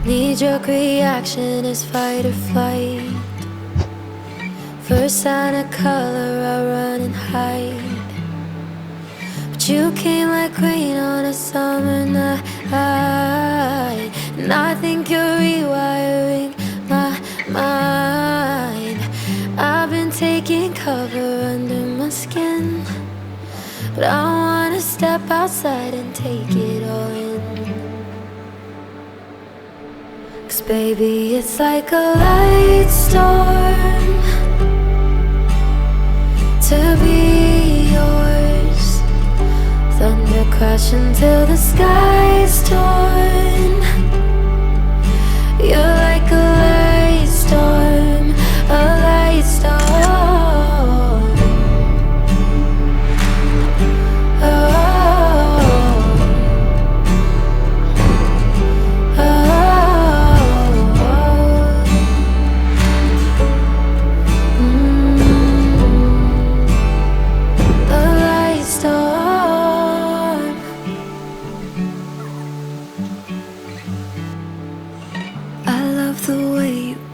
Knee-jerk reaction is fight or flight. First sign of color, I run and hide. But you came like rain on a summer night, and I think you're rewiring my mind. I've been taking cover under my skin, but I wanna step outside and take it all in. 'Cause baby, it's like a light storm to be yours. Thunder crashing till the sky's torn. You're like a light storm, a light storm.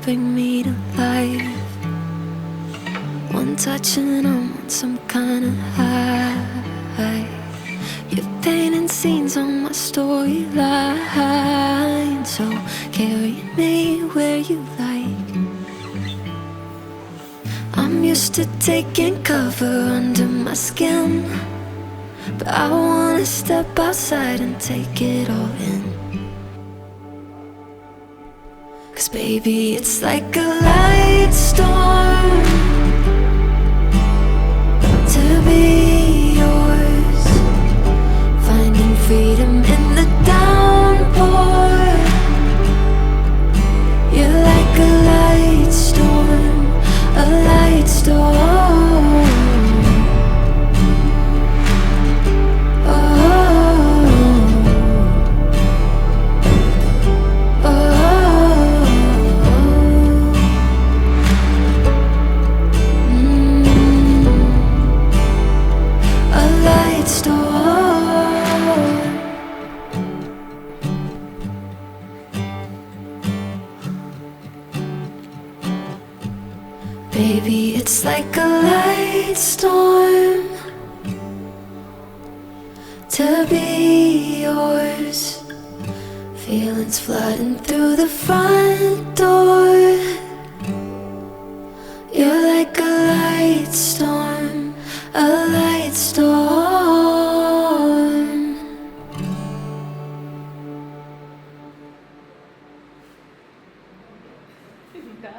Bring me to life. One touch and I'm on some kind of high. You're painting scenes on my storyline, so carry me where you like. I'm used to taking cover under my skin, but I wanna step outside and take it all in. 'Cause baby, it's like a light storm to be yours. Finding freedom in the downpour. You're like a light storm, a light storm. Baby, it's like a light storm to be yours. Feelings flooding through the front door. You're like a light storm, a light storm. Đã,